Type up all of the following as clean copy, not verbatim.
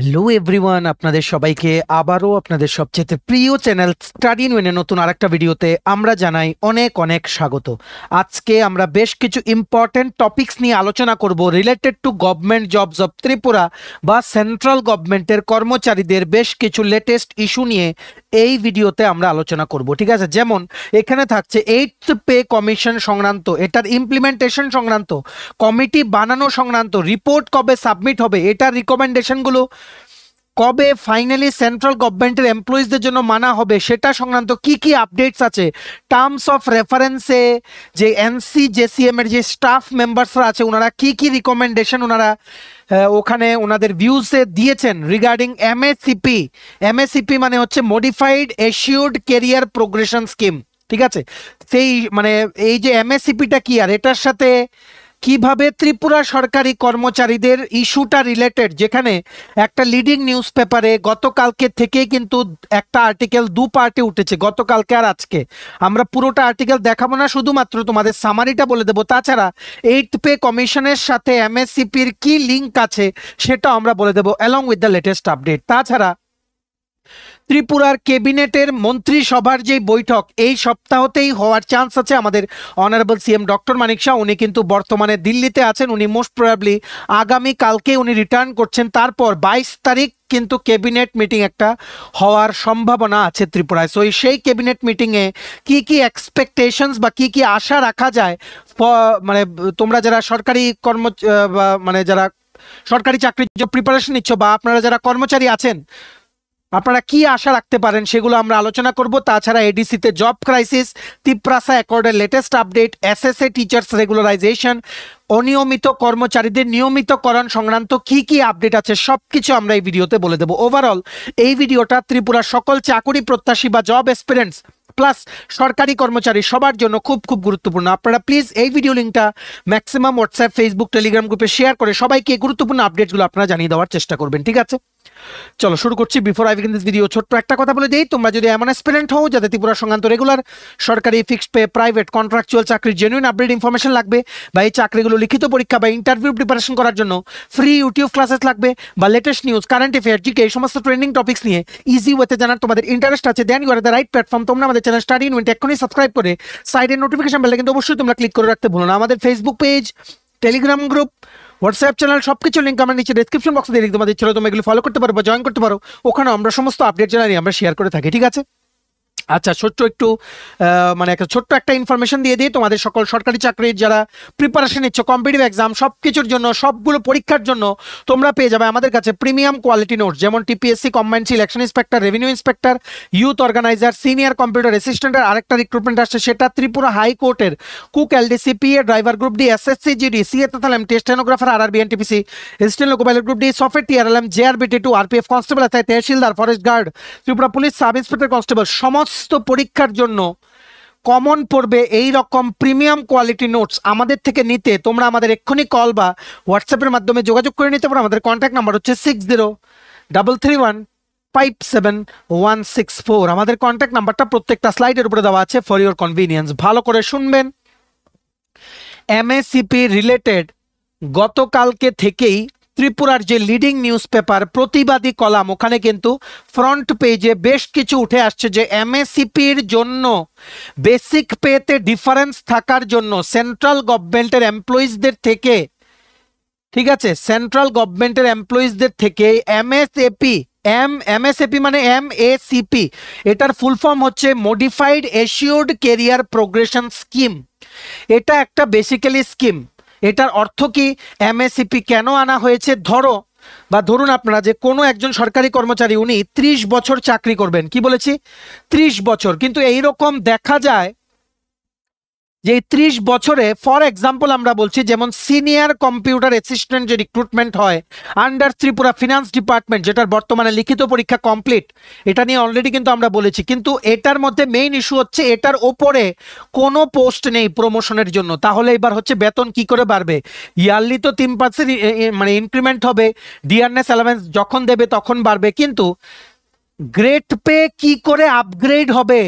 Hello everyone, আপনাদের সবাইকে আবারও আপনাদের সবচেয়ে প্রিয় চ্যানেল স্টাডি ইন ওয়েনের নতুন আরেকটা ভিডিওতে আমরা জানাই অনেক অনেক স্বাগত। আজকে আমরা বেশ কিছু ইম্পর্টেন্ট টপিকস নিয়ে আলোচনা করব related to government jobs of Tripura বা সেন্ট্রাল গভর্নমেন্টের কর্মচারীদের বেশ কিছু লেটেস্ট ইস্যু নিয়ে এই ভিডিওতে আমরা আলোচনা করব। ঠিক আছে, যেমন এখানে থাকছে 8th পে কমিশন সংক্রান্ত, এটার ইমপ্লিমেন্টেশন সংক্রান্ত, কমিটি বানানো সংক্রান্ত, রিপোর্ট কবে সাবমিট হবে, এটার রিকমেন্ডেশনগুলো কবে ফাইনালি সেন্ট্রাল গভর্নমেন্টের এমপ্লয়িজদের জন্য মানা হবে সেটা সংক্রান্ত কি কি আপডেটস আছে, টার্মস অফ রেফারেন্সে যে এনসিজেসিএম এর যে স্টাফ মেম্বার্সরা আছে ওনারা কি কি রিকমেন্ডেশন ওনারা ওখানে ওনাদের ভিউজে দিয়েছেন রিগার্ডিং এমএসিপি। এমএসিপি মানে হচ্ছে মডিফাইড এশিওর্ড কেরিয়ার প্রোগ্রেশন স্কিম। ঠিক আছে, সেই মানে এই যে এমএসিপিটা কি আর এটার সাথে কিভাবে ত্রিপুরা সরকারি কর্মচারীদের ইস্যুটা রিলেটেড, যেখানে একটা লিডিং নিউজ পেপারে গতকালকে থেকে কিন্তু একটা আর্টিকেল দু পার্টে উঠেছে, গতকালকে আর আজকে। আমরা পুরোটা আর্টিকেল দেখাবো না, শুধুমাত্র তোমাদের সামারিটা বলে দেবো। তাছাড়া 8th পে কমিশনের সাথে এমএসসিপির কি লিঙ্ক আছে সেটা আমরা বলে দেবো along with the latest update. তাছাড়া ত্রিপুরার ক্যাবিনেটের মন্ত্রিসভার যে বৈঠক এই সপ্তাহতেই হওয়ার চান্স আছে। আমাদের অনারেবল সিএম ডক্টর মানিক শাহ উনি কিন্তু বর্তমানে দিল্লিতে আছেন, উনি মোস্ট প্রবাবলি আগামী কালকে উনি রিটার্ন করছেন। তারপর 22 তারিখ কিন্তু ক্যাবিনেট মিটিং একটা হওয়ার সম্ভাবনা আছে ত্রিপুরায়। সো সেই ক্যাবিনেট মিটিংয়ে কি কি এক্সপেকটেশনস বা কি কি আশা রাখা যায়, মানে তোমরা যারা সরকারি মানে যারা সরকারি চাকরির জন্য প্রিপারেশন নিচ্ছ বা আপনারা যারা কর্মচারী আছেন আপনারা কি আশা রাখতে পারেন সেগুলো আমরা আলোচনা করব। তাছাড়া এডিসিতে জব ক্রাইসিস, তিপ্রাসা অ্যাকর্ডের latest update, SSA teachers regularisation, অনিয়মিত কর্মচারীদের নিয়মিতকরণ সংক্রান্ত কি কি আপডেট আছে সবকিছু আমরা এই ভিডিওতে বলে দেবো। ওভারঅল এই ভিডিওটা ত্রিপুরার সকল চাকরি প্রত্যাশী বা জব এসপিরেন্টস প্লাস সরকারি কর্মচারী সবার জন্য খুব খুব গুরুত্বপূর্ণ। আপনারা প্লিজ এই ভিডিও লিঙ্কটা ম্যাক্সিমাম হোয়াটসঅ্যাপ, ফেসবুক, টেলিগ্রাম গ্রুপে শেয়ার করে সবাইকে গুরুত্বপূর্ণ আপডেটগুলো আপনারা জানিয়ে দেওয়ার চেষ্টা করবেন। ঠিক আছে, চলো শুরু করছি। Before I begin this video ছোট্ট একটা কথা বলে দিই, তোমরা যদি এমন অ্যাসপিরেন্ট হও যাতে ত্রিপুরা সংক্রান্ত রেগুলার সরকারি ফিক্সড পে, প্রাইভেট, কন্ট্রাকচুয়াল চাকরির জেনুইন আপডেট ইনফরমেশন লাগবে বা এই চাকরিগুলো লিখিত পরীক্ষা বা ইন্টারভিউ প্রিপারেশন করার জন্য ফ্রি ইউটিউব ক্লাসেস লাগবে বা latest news, current affair, GK এই সমস্ত ট্রেন্ডিং টপিক্স নিয়ে ইজি ওয়েতে জানার তোমাদের ইন্টারেস্ট আছে, then you are the right platform. তোমরা আমাদের চ্যানেল স্টাডি ইন ওয়েন এক্ষুনি সাবস্ক্রাইব করে সাইডের নোটিফিকেশন বেলটা কিন্তু অবশ্যই তোমরা ক্লিক করে রাখতে ভুলো না। আমাদের Facebook page, Telegram group, WhatsApp channel সবকিছু লিঙ্ক আমরা নিচে ডেসক্রিপশন বক্সে দিয়ে তোমাদের ছিল, তোমরা এগুলো ফলো করতে পারো বা জয়েন করতে পারো, ওখানে আমরা সমস্ত আপডেট জানাই আমরা শেয়ার করে থাকি। ঠিক আছে, আচ্ছা ছোট্ট একটু মানে একটা ছোট্ট একটা ইনফরমেশন দিয়ে দিই তোমাদের সকল সরকারি চাকরির যারা প্রিপারেশন নিচ্ছ কম্পিটিটিভ এক্সাম সব কিছুর জন্য, সবগুলো পরীক্ষার জন্য তোমরা পেয়ে যাবে আমাদের কাছে প্রিমিয়াম কোয়ালিটি নোটস, যেমন TPSC, combined election inspector, revenue inspector, youth organiser, senior computer অ্যাসিস্ট্যান্টের আরেকটা রিক্রুটমেন্ট আসছে, সেটা ত্রিপুরা হাইকোর্টের cook, LDC, PA, driver group D, SSC GD, CA তথা MT, stenographer, RRB, NTPC, assistant loco pilot group D, software TRLM, JRBT two, RPF constable, tehsildar, forest guard, Tripura police sub inspector constable, সমস্ত পরীক্ষার জন্য common পড়বে এই রকম প্রিমিয়াম কোয়ালিটি নোটস আমাদের থেকে নিতে তোমরা আমাদের এক্ষুনি কল বা হোয়াটসঅ্যাপের মাধ্যমে যোগাযোগ করে নিতে পারো। আমাদের কন্ট্যাক্ট নাম্বার হচ্ছে 6033157164। আমাদের কন্ট্যাক্ট নাম্বারটা প্রত্যেকটা স্লাইডের উপরে দেওয়া আছে ফর ইউর কনভিনিয়েন্স। ভালো করে শুনবেন। এমএসিপি রিলেটেড গতকালকে থেকেই ত্রিপুরার যে লিডিং নিউজ পেপার প্রতিবাদী কলাম ওখানে কিন্তু ফ্রন্ট পেজে বেশ কিছু উঠে আসছে যে এমএসিপির জন্য বেসিক পেতে ডিফারেন্স থাকার জন্য সেন্ট্রাল গভর্নমেন্টের এমপ্লয়িজদের থেকে, ঠিক আছে, সেন্ট্রাল গভর্নমেন্টের এমপ্লয়িজদের থেকে এমএসএপি মানে এমএসিপি, এটার ফুল ফর্ম হচ্ছে মডিফাইড এশিওর্ড কেরিয়ার প্রোগ্রেশন স্কিম। এটা একটা বেসিক্যালি স্কিম। এটার অর্থ কি, এমএসিপি কেন আনা হয়েছে, ধরুন আপনারা যে কোনো একজন সরকারি কর্মচারী উনি 30 বছর চাকরি করবেন, কি বলেছি 30 বছর, কিন্তু এইরকম দেখা যায় যে 30 বছরে ফর এক্সাম্পল আমরা বলছি যেমন সিনিয়র কম্পিউটার অ্যাসিস্ট্যান্ট যে রিক্রুটমেন্ট হয় আন্ডার ত্রিপুরা ফিনান্স ডিপার্টমেন্ট, যেটার বর্তমানে লিখিত পরীক্ষা কমপ্লিট, এটা নিয়ে অলরেডি কিন্তু আমরা বলেছি, কিন্তু এটার মধ্যে মেইন ইস্যু হচ্ছে এটার ওপরে কোনো পোস্ট নেই প্রমোশনের জন্য। তাহলে এবার হচ্ছে বেতন কি করে বাড়বে, ইয়ারলি তো 3% মানে ইনক্রিমেন্ট হবে, ডিআরএস অ্যালাওয়েন্স যখন দেবে তখন বাড়বে, কিন্তু গ্রেড পে কি করে আপগ্রেড হবে,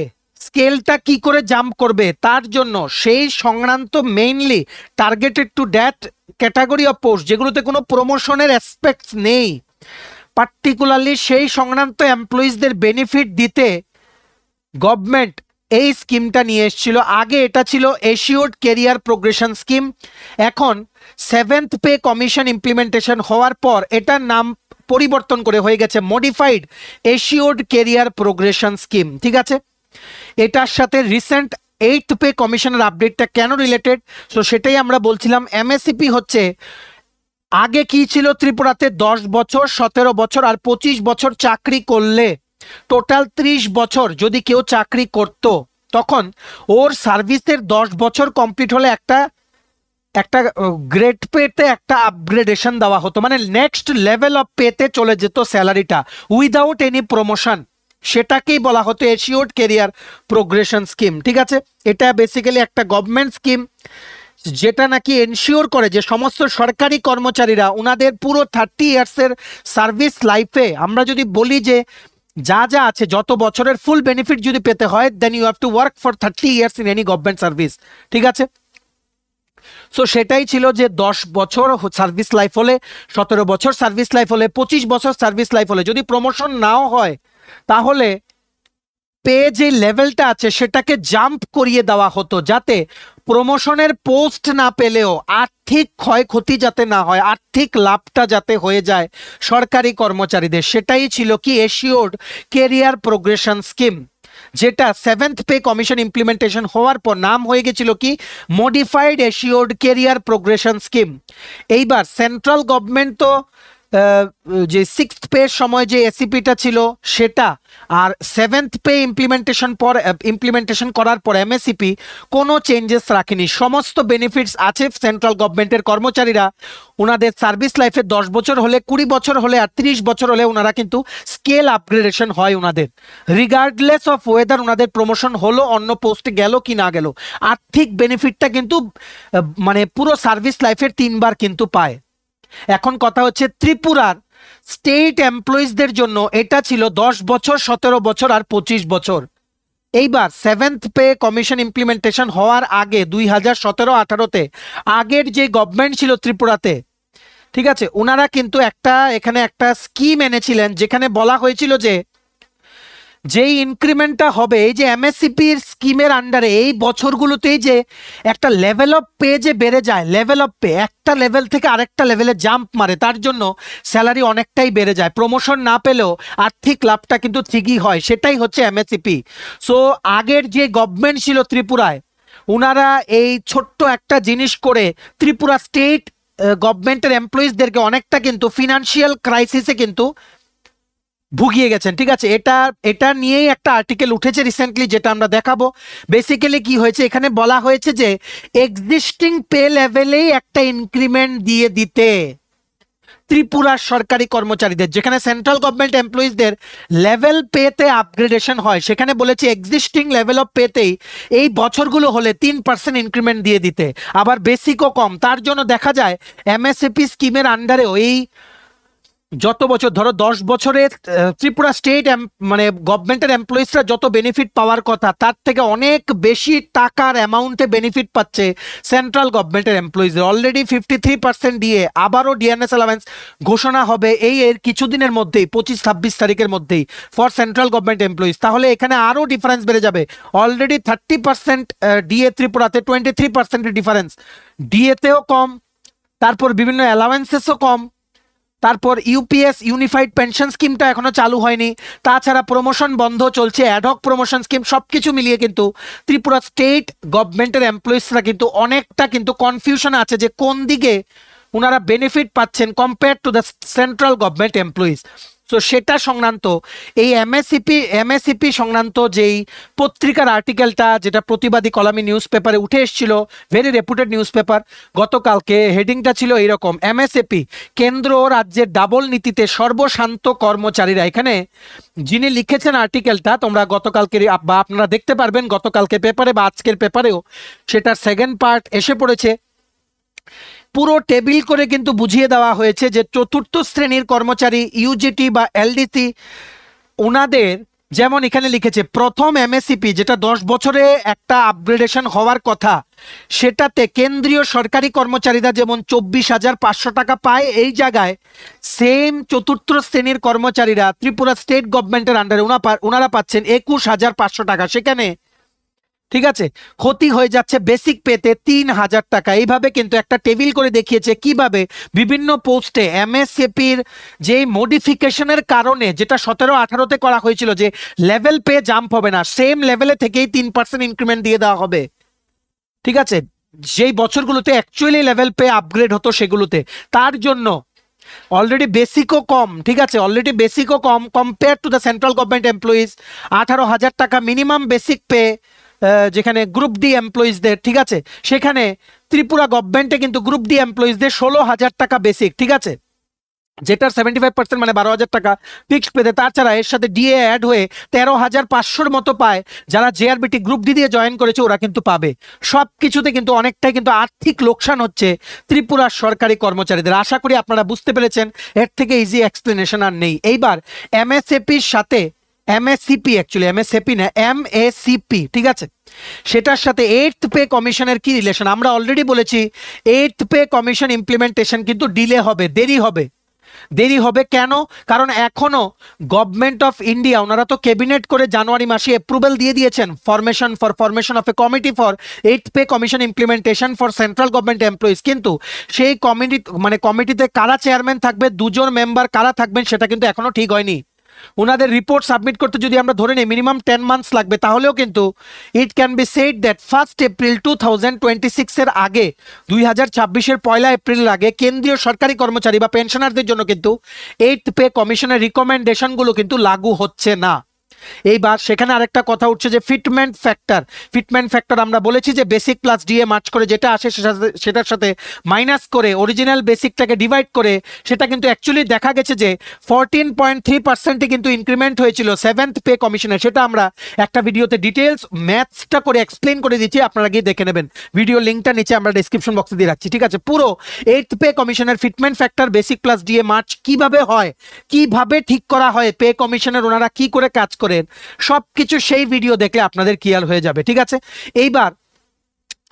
স্কেলটা কি করে জাম্প করবে, তার জন্য সেই সংক্রান্ত mainly targeted to that category of post যেগুলোতে কোনো প্রমোশনের অ্যাসপেক্টস নেই, পার্টিকুলারলি সেই সংক্রান্ত এমপ্লয়িজদের বেনিফিট দিতে গভর্নমেন্ট এই স্কিমটা নিয়ে এসেছিল। আগে এটা ছিল এশিওর্ড কেরিয়ার প্রোগ্রেশন স্কিম, এখন 7th পে কমিশন ইমপ্লিমেন্টেশন হওয়ার পর এটার নাম পরিবর্তন করে হয়ে গেছে মডিফাইড এশিওর্ড কেরিয়ার প্রোগ্রেশন স্কিম। ঠিক আছে, এটার সাথে রিসেন্ট 8th পে কমিশনের আপডেটটা কেন রিলেটেড, সো সেটাই আমরা বলছিলাম। এমএসসিপি হচ্ছে, আগে কি ছিল ত্রিপুরাতে 10 বছর, 17 বছর আর 25 বছর চাকরি করলে টোটাল 30 বছর যদি কেউ চাকরি করত, তখন ওর সার্ভিসের 10 বছর কমপ্লিট হলে একটা গ্রেড পেতে একটা আপগ্রেডেশন দেওয়া হতো, মানে নেক্সট লেভেল অফ পেতে চলে যেত স্যালারিটা উইদাউট এনি প্রমোশন। সেটাকেই বলা হতো এশিওর্ড কেরিয়ার প্রোগ্রেশন স্কিম। ঠিক আছে, এটা বেসিক্যালি একটা গভর্নমেন্ট স্কিম যেটা নাকি এনশিওর করে যে সমস্ত সরকারি কর্মচারীরা ওনাদের পুরো 30 ইয়ার্সের সার্ভিস লাইফে, আমরা যদি বলি যে যা যা আছে যত বছরের ফুল বেনিফিট যদি পেতে হয়, then you have to work for 30 years in any government service. ঠিক আছে, সো সেটাই ছিল যে 10 বছর সার্ভিস লাইফ হলে, 17 বছর সার্ভিস লাইফ হলে, 25 বছর সার্ভিস লাইফ হলে যদি প্রমোশন নাও হয়, তাহলে পে যে লেভেলটা আছে সেটাকে জাম্প করিয়ে দেওয়া হতো, যাতে প্রমোশনের পোস্ট না পেলেও আর্থিক ক্ষয়ক্ষতি যাতে না হয়, আর্থিক লাভটা যাতে হয়ে যায় সরকারি কর্মচারীদের। সেটাই ছিল কি এশিওর্ড কেরিয়ার প্রোগ্রেশন স্কিম, যেটা 7th পে কমিশন ইমপ্লিমেন্টেশন হওয়ার পর নাম হয়ে গেছিল কি মডিফাইড এশিওর্ড কেরিয়ার প্রোগ্রেশন স্কিম। এইবার সেন্ট্রাল গভর্নমেন্ট তো যে 6th পে সময় যে এসিপিটা ছিল সেটা, আর 7th পে ইমপ্লিমেন্টেশন করার পর এমএসিপি কোনো চেঞ্জেস রাখেনি। সমস্ত বেনিফিটস আছে সেন্ট্রাল গভর্নমেন্টের কর্মচারীরা ওনাদের সার্ভিস লাইফে 10 বছর হলে, 20 বছর হলে আর 30 বছর হলে ওনারা কিন্তু স্কেল আপগ্রেডেশন হয় ওনাদের, রিগার্ডলেস অফ ওয়েদার ওনাদের প্রমোশন হলো, অন্য পোস্টে গেল কি না গেল, আর্থিক বেনিফিটটা কিন্তু মানে পুরো সার্ভিস লাইফের 3 বার কিন্তু পায়। এখন কথা হচ্ছে ত্রিপুরার স্টেট এমপ্লয়িজদের জন্য এটা ছিল 10 বছর, 17 বছর আর 25 বছর। এইবার 7th পে কমিশন ইমপ্লিমেন্টেশন হওয়ার আগে 2017-18তে আগের যে গভর্নমেন্ট ছিল ত্রিপুরাতে, ঠিক আছে, ওনারা কিন্তু এখানে একটা স্কিম এনেছিলেন যেখানে বলা হয়েছিল যে যেই ইনক্রিমেন্টটা হবে এই যে এমএসসিপির স্কিমের আন্ডারে এই বছরগুলোতেই যে একটা লেভেল অফ পে যে বেড়ে যায়, লেভেল অফ পে একটা লেভেল থেকে আরেকটা লেভেলে জাম্প মারে, তার জন্য স্যালারি অনেকটাই বেড়ে যায়, প্রমোশন না পেলেও আর্থিক লাভটা কিন্তু ঠিকই হয়, সেটাই হচ্ছে এমএসসিপি। সো আগের যে গভর্নমেন্ট ছিল ত্রিপুরায়, ওনারা এই ছোট্ট একটা জিনিস করে ত্রিপুরা স্টেট গভর্নমেন্টের এমপ্লয়িজদেরকে অনেকটা কিন্তু ফিনান্সিয়াল ক্রাইসিসে কিন্তু ভুগিয়ে গেছেন। ঠিক আছে, এটা নিয়েই একটা আর্টিকেল উঠেছে রিসেন্টলি, যেটা আমরা দেখাবো। বেসিক্যালি কি হয়েছে, এখানে বলা হয়েছে যে এক্সিস্টিং পে লেভেলেই একটা ইনক্রিমেন্ট দিয়ে দিতে ত্রিপুরার সরকারি কর্মচারীদের, যেখানে সেন্ট্রাল গভর্নমেন্ট এমপ্লয়িজদের লেভেল পেতে আপগ্রেডেশন হয়, সেখানে বলেছে এক্সিস্টিং লেভেল অফ পেতেই এই বছরগুলো হলে 3% ইনক্রিমেন্ট দিয়ে দিতে, আবার বেসিকও কম। তার জন্য দেখা যায় এমএসএপি স্কিমের আন্ডারেও এই যত বছর ধরো 10 বছরে ত্রিপুরা স্টেট মানে গভর্নমেন্টের এমপ্লয়িজরা যত বেনিফিট পাওয়ার কথা তার থেকে অনেক বেশি টাকার অ্যামাউন্টে বেনিফিট পাচ্ছে সেন্ট্রাল গভর্নমেন্টের এমপ্লয়িজরা। অলরেডি 53% দিয়ে আবারও ডিএনএস অ্যালাওয়েন্স ঘোষণা হবে এর কিছুদিনের মধ্যেই, 25-26 তারিখের মধ্যেই ফর সেন্ট্রাল গভর্নমেন্ট এমপ্লয়িজ। তাহলে এখানে আরও ডিফারেন্স বেড়ে যাবে। অলরেডি 30% ডিএ ত্রিপুরাতে, 23% ডিফারেন্স, ডিএতেও কম, তারপর বিভিন্ন অ্যালাওয়েন্সেসও কম, তারপর ইউপিএস ইউনিফাইড পেনশন স্কিমটা এখনো চালু হয়নি, তাছাড়া প্রমোশন বন্ধ চলছে, অ্যাডহক প্রমোশন স্কিম, সবকিছু মিলিয়ে কিন্তু ত্রিপুরা স্টেট গভর্নমেন্টের এমপ্লয়িজরা কিন্তু অনেকটা কিন্তু কনফিউশন আছে যে কোন দিকে ওনারা বেনিফিট পাচ্ছেন compare to the central government employees. So সেটা সংক্রান্ত এই এমএসসিপি সংক্রান্ত যেই পত্রিকার আর্টিকেলটা, যেটা প্রতিবাদী কলামী নিউজ পেপারে উঠে এসেছিল, ভেরি রেপুটেড নিউজ পেপার, গতকালকে হেডিংটা ছিল এইরকম, এমএসএপি কেন্দ্র ও রাজ্যের ডাবল নীতিতে সর্বশান্ত কর্মচারীরা। এখানে যিনি লিখেছেন আর্টিকেলটা তোমরা গতকালকে বা আপনারা দেখতে পারবেন গতকালকে পেপারে বা আজকের পেপারেও, সেটার সেকেন্ড পার্ট এসে পড়েছে। পুরো টেবিল করে কিন্তু বুঝিয়ে দেওয়া হয়েছে যে চতুর্থ শ্রেণীর কর্মচারী ইউজিটি বা এলডিসি ওনাদের যেমন এখানে লিখেছে প্রথম এমএসসিপি যেটা 10 বছরে একটা আপগ্রেডেশন হওয়ার কথা, সেটাতে কেন্দ্রীয় সরকারি কর্মচারীরা যেমন 24,500 টাকা পায়, এই জায়গায় সেম চতুর্থ শ্রেণীর কর্মচারীরা ত্রিপুরা স্টেট গভর্নমেন্টের আন্ডারে ওনারা পাচ্ছেন 21,500 টাকা। সেখানে ঠিক আছে ক্ষতি হয়ে যাচ্ছে বেসিক পেতে 3,000 টাকা। এইভাবে কিন্তু একটা টেবিল করে দেখিয়েছে কিভাবে বিভিন্ন পোস্টে এমএসএপির যে মডিফিকেশনের কারণে, যেটা 17-18-তে করা হয়েছিল যে লেভেল পে জাম্প হবে না, সেম লেভেলে থেকেই 3% ইনক্রিমেন্ট দিয়ে দেওয়া হবে। ঠিক আছে, যেই বছরগুলোতে অ্যাকচুয়ালি লেভেল পে আপগ্রেড হতো সেগুলোতে, তার জন্য অলরেডি বেসিকও কম। ঠিক আছে, অলরেডি বেসিকও কম compare to the central government employees. 18,000 টাকা মিনিমাম বেসিক পে যেখানে গ্রুপ ডি এমপ্লয়িজদের, ঠিক আছে, সেখানে ত্রিপুরা গভর্নমেন্টে কিন্তু গ্রুপ ডি এমপ্লয়িজদের 16,000 টাকা বেসিক। ঠিক আছে, যেটার 75% মানে 12,000 টাকা ফিক্সড পেতে, তাছাড়া এর সাথে ডিএ অ্যাড হয়ে 13,500 মতো পায় যারা জেআরবিটি গ্রুপ ডি দিয়ে জয়েন করেছে, ওরা কিন্তু পাবে। সব কিছুতে কিন্তু অনেকটাই কিন্তু আর্থিক লোকসান হচ্ছে ত্রিপুরার সরকারি কর্মচারীদের। আশা করি আপনারা বুঝতে পেরেছেন, এর থেকে ইজি এক্সপ্লেনেশন আর নেই। এইবার এমএসএপির সাথে এমএসসিপি, অ্যাকচুয়ালি এমএসএপি না এমএসিপি, ঠিক আছে, সেটার সাথে 8th পে কমিশনের কি রিলেশন? আমরা অলরেডি বলেছি 8th পে কমিশন ইমপ্লিমেন্টেশন কিন্তু ডিলে হবে, দেরি হবে। দেরি হবে কেন? কারণ এখনো গভর্নমেন্ট অফ ইন্ডিয়া ওনারা তো ক্যাবিনেট করে জানুয়ারি মাসে অ্যাপ্রুভাল দিয়ে দিয়েছেন formation of A committee for 8th pay commission implementation for central government employees. কিন্তু সেই কমিটিতে কারা চেয়ারম্যান থাকবে, 2 জন মেম্বার কারা থাকবেন, সেটা কিন্তু এখনো ঠিক হয়নি। ওনাদের রিপোর্ট সাবমিট করতে যদি আমরা ধরে নিই মিনিমাম 10 মান্থস লাগবে, তাহলেও কিন্তু it can be said that 1 April 2026 এর আগে, 2026-এর 1 এপ্রিলের আগে কেন্দ্রীয় সরকারি কর্মচারী বা পেনশনারদের জন্য কিন্তু 8th পে কমিশনের রিকমেন্ডেশনগুলো কিন্তু লাগু হচ্ছে না। এইবার সেখানে আরেকটা কথা উঠছে যে ফিটমেন্ট ফ্যাক্টর আমরা বলেছি যে বেসিক প্লাস ডিএ মার্চ করে যেটা আসে সেটার সাথে মাইনাস করে অরিজিনাল বেসিকটাকে ডিভাইড করে, সেটা কিন্তু অ্যাকচুয়ালি দেখা গেছে যে 14.3% কিন্তু ইনক্রিমেন্ট হয়েছিল 7th পে কমিশনের। সেটা আমরা একটা ভিডিওতে ডিটেলস ম্যাথসটা করে এক্সপ্লেন করে দিচ্ছি, আপনারা গিয়ে দেখে নেবেন। ভিডিও লিঙ্কটা নিচে আমরা ডেসক্রিপশন বক্সে দিয়ে রাখছি। ঠিক আছে, পুরো 8th পে কমিশনের fitment factor basic plus DA March কিভাবে হয়, কিভাবে ঠিক করা হয়, পে কমিশনের ওনারা কি করে কাজ করে, সবকিছু সেই ভিডিও দেখলে আপনাদের ক্লিয়ার হয়ে যাবে। ঠিক আছে, এইবার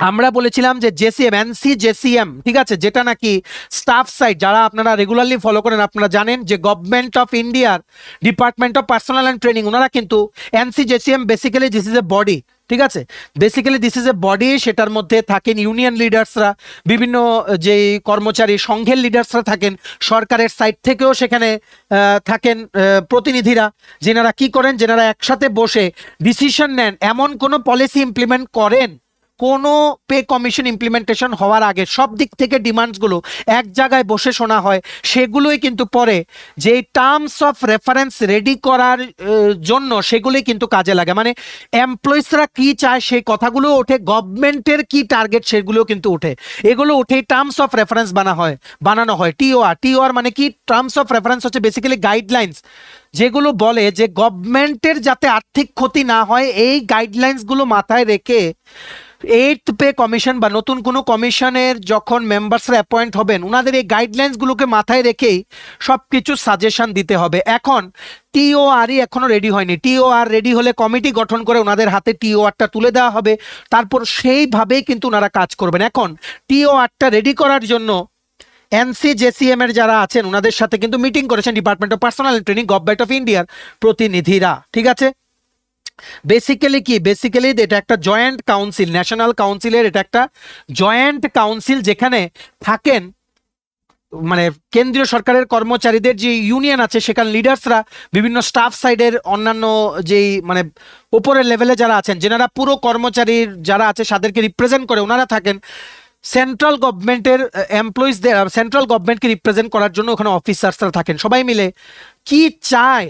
আমরা বলেছিলাম যে জেসিএম, এনসি জেসিএম, ঠিক আছে, যেটা নাকি স্টাফ সাইড, যারা আপনারা রেগুলারলি ফলো করেন আপনারা জানেন যে গভর্নমেন্ট অফ ইন্ডিয়ার department of personal and training, ওনারা কিন্তু NC JCM basically this is a body. ঠিক আছে, basically this is a body, সেটার মধ্যে থাকেন ইউনিয়ন লিডার্সরা, বিভিন্ন যে কর্মচারী সংঘের লিডার্সরা থাকেন, সরকারের সাইড থেকেও সেখানে থাকেন প্রতিনিধিরা, যেনারা কি করেন, যেনারা একসাথে বসে ডিসিশন নেন, এমন কোনো পলিসি ইমপ্লিমেন্ট করেন কোনো পে কমিশন ইমপ্লিমেন্টেশন হওয়ার আগে সব দিক থেকে ডিমান্ডসগুলো এক জায়গায় বসে শোনা হয়। সেগুলোই কিন্তু পরে যে টার্মস অফ রেফারেন্স রেডি করার জন্য সেগুলোই কিন্তু কাজে লাগে। মানে এমপ্লয়িজরা কি চায় সেই কথাগুলো ওঠে, গভর্নমেন্টের কি টার্গেট সেগুলোও কিন্তু ওঠে, এগুলো উঠেই টার্মস অফ রেফারেন্স বানানো হয়। টিওআর মানে কি? টার্মস অফ রেফারেন্স হচ্ছে বেসিক্যালি গাইডলাইন্স, যেগুলো বলে যে গভর্নমেন্টের যাতে আর্থিক ক্ষতি না হয়, এই গাইডলাইন্সগুলো মাথায় রেখে 8th পে কমিশন বা নতুন কোনো কমিশনের যখন মেম্বার্সরা অ্যাপয়েন্ট হবেন, ওনাদের এই গাইডলাইন্সগুলোকে মাথায় রেখেই সব কিছু সাজেশন দিতে হবে। এখন টিওআরই এখনো রেডি হয়নি। টিওআর রেডি হলে কমিটি গঠন করে ওনাদের হাতে টিওআরটা তুলে দেওয়া হবে, তারপর সেইভাবেই কিন্তু ওনারা কাজ করবেন। এখন টিওআরটা রেডি করার জন্য এনসিজেসিএম এর যারা আছেন ওনাদের সাথে কিন্তু মিটিং করেছেন department of personal training, government of ইন্ডিয়ার প্রতিনিধিরা। ঠিক আছে, বেসিক্যালি কি? বেসিক্যালি এটা একটা জয়েন্ট কাউন্সিল, ন্যাশনাল কাউন্সিলের এটা একটা জয়েন্ট কাউন্সিল, যেখানে থাকেন মানে কেন্দ্রীয় সরকারের কর্মচারীদের যে ইউনিয়ন আছে সেখানে লিডার্সরা, বিভিন্ন স্টাফ সাইডের অন্যান্য যেই মানে উপরের লেভেলে যারা আছেন, যেনারা পুরো কর্মচারীর যারা আছে তাদেরকে রিপ্রেজেন্ট করে ওনারা থাকেন, সেন্ট্রাল গভর্নমেন্টের এমপ্লয়িজদের সেন্ট্রাল গভর্নমেন্টকে রিপ্রেজেন্ট করার জন্য ওখানে অফিসার্সরা থাকেন। সবাই মিলে কি চায়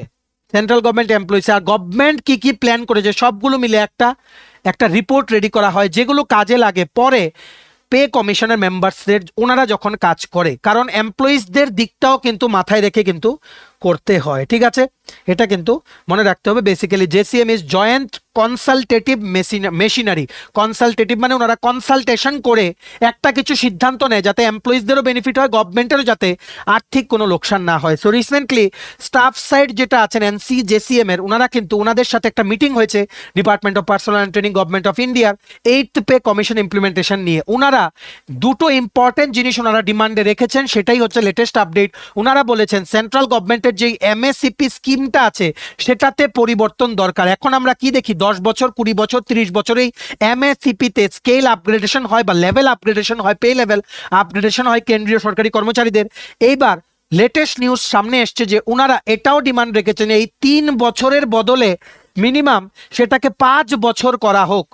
সেন্ট্রাল গভর্নমেন্ট এমপ্লয়িজ আর গভর্নমেন্ট কি কি প্ল্যান করেছে সবগুলো মিলে একটা রিপোর্ট রেডি করা হয়, যেগুলো কাজে লাগে পরে পে কমিশনের মেম্বার্সদের ওনারা যখন কাজ করে। কারণ এমপ্লয়িজদের দিকটাও কিন্তু মাথায় রেখে কিন্তু করতে হয়, ঠিক আছে? এটা কিন্তু মনে রাখতে হবে। Basically JCM is joint consultative machinery. Consultative মানে ওনারা কনসালটেশন করে একটা কিছু সিদ্ধান্ত নেয় যাতে এমপ্লয়িজদেরও বেনিফিট হয়, গভর্নমেন্টেরও যাতে আর্থিক কোনো লোকসান না হয়। সো রিসেন্টলি স্টাফ সাইড যেটা আছেন এনসি জেসিএম এর, ওনারা কিন্তু ওনাদের সাথে একটা মিটিং হয়েছে department of personal and training government of ইন্ডিয়ার 8th পে কমিশন ইমপ্লিমেন্টেশন নিয়ে। ওনারা দুটো ইম্পর্টেন্ট জিনিস ওনারা ডিমান্ডে রেখেছেন, সেটাই হচ্ছে লেটেস্ট আপডেট। ওনারা বলেছেন সেন্ট্রাল গভর্নমেন্টের যেই এমএসসিপি স্কিমটা আছে সেটাতে পরিবর্তন দরকার। এখন আমরা কি দেখি 10 বছর 20 বছর 30 বছরেই এমএসসিপিতে স্কেল আপগ্রেডেশন হয় বা লেভেল আপগ্রেডেশন হয়, পে লেভেল আপগ্রেডেশন হয় কেন্দ্রীয় সরকারি কর্মচারীদের। এইবার লেটেস্ট নিউজ সামনে এসছে যে ওনারা এটাও ডিমান্ড রেখেছেন এই 3 বছরের বদলে মিনিমাম সেটাকে 5 বছর করা হোক।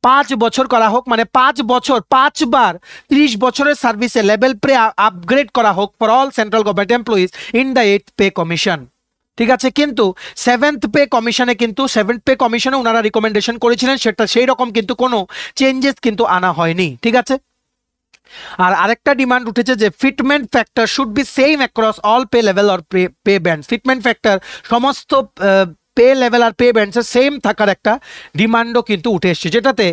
5 বছর করা হোক মানে 5 বছর 5 বার 30 বছরের সার্ভিসে লেভেল পে আপগ্রেড করা হোক for all central government employees in the 8th pay commission, ঠিক আছে? কিন্তু 7th পে কমিশনে কিন্তু 7th পে কমিশনে ওনারা রিকমেন্ডেশন করেছিলেন, সেটা সেই রকম কিন্তু কোনো চেঞ্জেস কিন্তু আনা হয়নি, ঠিক আছে? আর আরেকটা ডিমান্ড উঠেছে যে fitment factor should be same across all pay level or pay band. Fitment factor সমস্ত পে লেভেল আর পে ব্যান্ডসের সেম থাকার একটা ডিমান্ডও কিন্তু উঠে এসছে, যেটাতে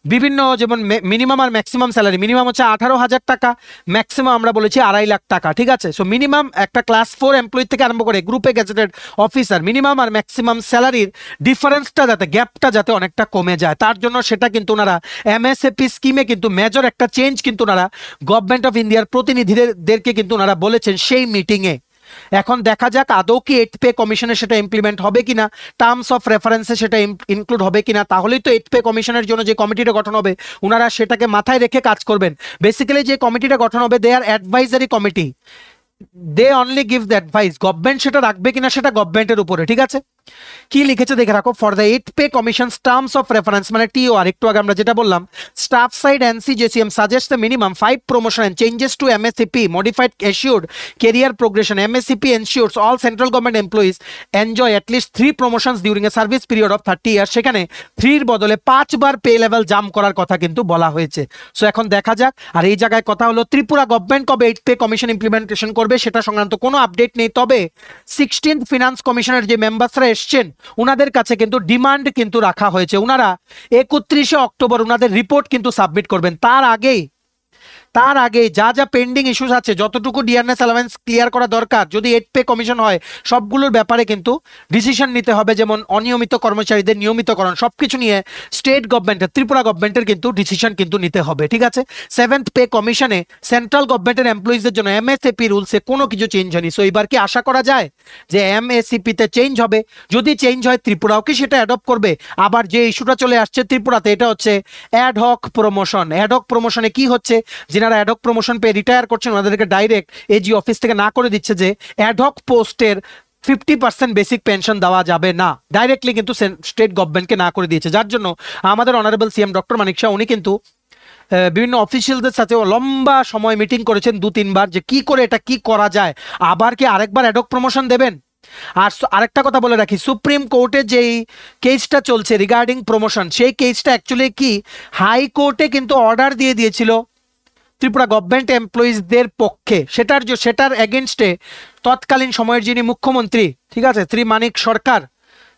বিভিন্ন যেমন মিনিমাম আর ম্যাক্সিমাম স্যালারি, মিনিমাম হচ্ছে 18,000 টাকা, ম্যাক্সিমাম আমরা বলেছি 2.5 লাখ টাকা, ঠিক আছে? সো মিনিমাম একটা ক্লাস 4 এমপ্লয়ি থেকে আরম্ভ করে গ্রুপে গেজেটেড অফিসার মিনিমাম আর ম্যাক্সিমাম স্যালারির ডিফারেন্সটা যাতে গ্যাপটা যাতে অনেকটা কমে যায়, তার জন্য সেটা কিন্তু ওনারা এমএসএপি স্কিমে কিন্তু মেজর একটা চেঞ্জ কিন্তু ওনারা গভর্নমেন্ট অফ ইন্ডিয়ার প্রতিনিধিদেরকে কিন্তু ওনারা বলেছেন সেই মিটিংয়ে। এখন দেখা যাক আদৌ কি 8th পে কমিশনে সেটা ইমপ্লিমেন্ট হবে কিনা, টার্মস অফ রেফারেন্সে সেটা ইনক্লুড হবে কিনা। তাহলেই তো 8th পে কমিশনের জন্য যে কমিটিটা গঠন হবে ওনারা সেটাকে মাথায় রেখে কাজ করবেন। বেসিক্যালি যে কমিটিটা গঠন হবে they are advisory committee, they only give the advice. Government সেটা রাখবে কিনা সেটা গভর্নমেন্টের উপরে, ঠিক আছে? কি লিখেছে দেখে রাখো, for the 8th pay commissions terms of reference মানে টিওআর, একটু আগে আমরা যেটা বললাম, staff side NCJCM suggest the minimum 5 promotion and changes to MSCP modified assured career progression. MSCP ensures all central government employees enjoy at least 3 promotions during a service period of 30 years. সেখানে 3 এর বদলে 5 বার pay level jump করার কথা কিন্তু বলা হয়েছে। So এখন দেখা যাক। আর এই জায়গায় কথা হলো ত্রিপুরা গভর্নমেন্ট কবে 8th পে কমিশন ইমপ্লিমেন্টেশন করবে সেটা সংক্রান্ত কোনো আপডেট নেই। তবে 16th ফিনান্স কমিশনের যে মেম্বারসরা এসছেন ওনাদের কাছে কিন্তু ডিমান্ড কিন্তু রাখা হয়েছে, ওনারা 31শে অক্টোবর ওনাদের রিপোর্ট কিন্তু সাবমিট করবেন। তার আগে যা যা পেন্ডিং ইস্যুস আছে, যতটুকু ডিআরএস অ্যালাউন্স ক্লিয়ার করা দরকার যদি 8th পে কমিশন হয়, সবগুলোর ব্যাপারে কিন্তু ডিসিশন নিতে হবে। যেমন অনিয়মিত কর্মচারীদের নিয়মিতকরণ সবকিছু নিয়ে স্টেট গভর্নমেন্টের, ত্রিপুরা গভর্নমেন্টের কিন্তু ডিসিশন কিন্তু নিতে হবে, ঠিক আছে? 7th পে কমিশনে সেন্ট্রাল গভর্নমেন্টের এমপ্লয়িজদের জন্য এমএসএপি রুলসে কোনো কিছু চেঞ্জ হয়নি। সো এবার কি আশা করা যায় যে এমএসসিপিতে চেঞ্জ হবে? যদি চেঞ্জ হয় ত্রিপুরাও কি সেটা অ্যাডপ্ট করবে? আবার যে ইস্যুটা চলে আসছে ত্রিপুরাতে এটা হচ্ছে অ্যাডহক প্রমোশন। অ্যাডহক প্রমোশনে কি হচ্ছে, যারা অ্যাডহক প্রমোশন পেয়ে রিটায়ার করছেন ওনাদেরকে ডাইরেক্ট এজি অফিস থেকে না করে দিচ্ছে যে অ্যাডহক পোস্টের 50% বেসিক পেনশন দেওয়া যাবে না, ডাইরেক্টলি কিন্তু স্টেট গভর্নমেন্টকে না করে দিয়েছে। যার জন্য আমাদের অনারেবল সিএম ডক্টর মানিক শাহ উনি কিন্তু বিভিন্ন অফিসিয়ালদের সাথে লম্বা সময় মিটিং করেছেন 2-3 বার যে কি করে এটা কি করা যায়। আবার কি আরেকবার অ্যাডহক প্রমোশন দেবেন? আর আরেকটা কথা বলে রাখি, সুপ্রিম কোর্টে যেই কেসটা চলছে রিগার্ডিং প্রমোশন, সেই কেসটা অ্যাকচুয়ালি কি হাইকোর্টে কিন্তু অর্ডার দিয়ে দিয়েছিল ত্রিপুরা গভর্নমেন্ট এমপ্লয়িজদের পক্ষে। সেটার এগেনস্টে তৎকালীন সময়ের যিনি মুখ্যমন্ত্রী, ঠিক আছে, শ্রী মানিক সরকার,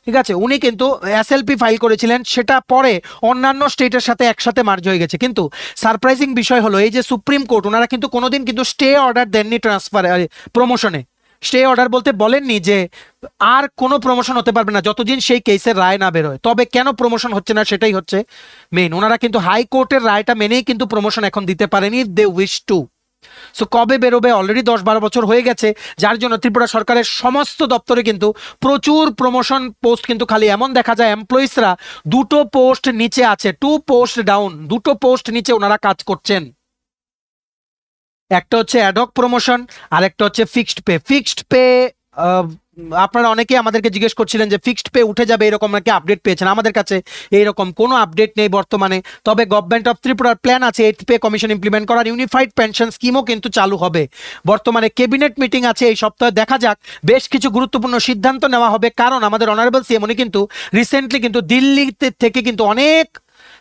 ঠিক আছে, উনি কিন্তু এসএলপি ফাইল করেছিলেন। সেটা পরে অন্যান্য স্টেটের সাথে একসাথে মার্জ হয়ে গেছে। কিন্তু সারপ্রাইজিং বিষয় হলো এই যে সুপ্রিম কোর্ট ওনারা কিন্তু কোনোদিন কিন্তু স্টে অর্ডার দেননি ট্রান্সফার প্রমোশনে। স্টে অর্ডার বলতে বলেননি যে আর কোনো প্রমোশন হতে পারবে না যতদিন সেই কেসের রায় না বেরোয়। তবে কেন প্রমোশন হচ্ছে না সেটাই হচ্ছে মেইন। ওনারা কিন্তু হাইকোর্টের রায়টা মেনেই কিন্তু প্রমোশন এখন দিতে পারেনি, দে উইশ টু। সো কবে বেরোবে? অলরেডি 10-12 বছর হয়ে গেছে, যার জন্য ত্রিপুরা সরকারের সমস্ত দপ্তরে কিন্তু প্রচুর প্রমোশন পোস্ট কিন্তু খালি। এমন দেখা যায় এমপ্লয়িজরা 2টো পোস্ট নিচে আছে, 2 পোস্ট ডাউন, 2টো পোস্ট নিচে ওনারা কাজ করছেন। একটা হচ্ছে অ্যাডহক প্রমোশন আর একটা হচ্ছে ফিক্সড পে। ফিক্সড পে আপনারা অনেকেই আমাদেরকে জিজ্ঞেস করছিলেন যে ফিক্সড পে উঠে যাবে এরকম নাকি আপডেট পেয়েছেন। আমাদের কাছে এইরকম কোনো আপডেট নেই বর্তমানে। তবে গভর্নমেন্ট অফ ত্রিপুরার প্ল্যান আছে 8th পে কমিশন ইমপ্লিমেন্ট করার। ইউনিফাইড পেনশন স্কিমও কিন্তু চালু হবে। বর্তমানে ক্যাবিনেট মিটিং আছে এই সপ্তাহে, দেখা যাক বেশ কিছু গুরুত্বপূর্ণ সিদ্ধান্ত নেওয়া হবে। কারণ আমাদের অনারেবল সিএম উনি কিন্তু রিসেন্টলি কিন্তু দিল্লিতে থেকে কিন্তু অনেক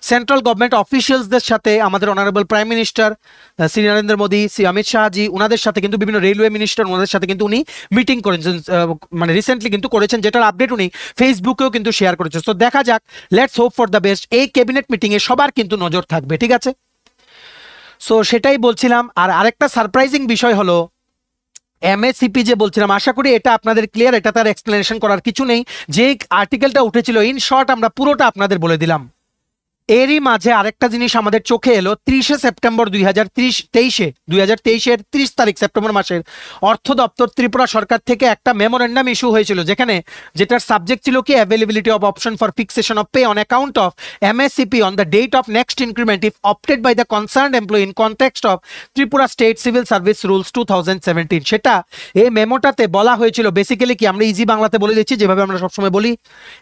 সেন্ট্রাল গভর্নমেন্ট অফিসিয়ালসদের সাথে আমাদের honourable prime minister Shri Narendra Modi, Shri Amit Shahji, ওনাদের সাথে কিন্তু বিভিন্ন রেলওয়ে মিনিস্টার, ওনাদের সাথে কিন্তু উনি মিটিং করেছেন, মানে রিসেন্টলি কিন্তু করেছেন, যেটার আপডেট উনি ফেসবুকেও কিন্তু শেয়ার করেছেন। তো দেখা যাক, let's hope for the best. এই ক্যাবিনেট মিটিংয়ে সবার কিন্তু নজর থাকবে, ঠিক আছে? সো সেটাই বলছিলাম। আর আরেকটা সারপ্রাইজিং বিষয় হলো এমএসসিপি যে বলছিলাম, আশা করি এটা আপনাদের ক্লিয়ার, এটা তার এক্সপ্লেনেশন করার কিছু নেই। যে আর্টিকেলটা উঠেছিল ইন শর্ট আমরা পুরোটা আপনাদের বলে দিলাম। এরই মাঝে আরেকটা জিনিস আমাদের চোখে এলো, 30শে সেপ্টেম্বর 2023-এর 30 তারিখ সেপ্টেম্বর মাসের অর্থ দপ্তর ত্রিপুরা সরকার থেকে একটা মেমোরেন্ডাম ইস্যু হয়েছিল, যেটার সাবজেক্ট ছিল কি availability of option for fixation of pay on account of MSCP on the date of next increment if opted by the concerned employee in context of Tripura state civil service rules 2017। সেটা এই মেমোটাতে বলা হয়েছিল basically কি, আমরা easy বাংলাতে বলে দিচ্ছি যেভাবে আমরা সবসময় বলি।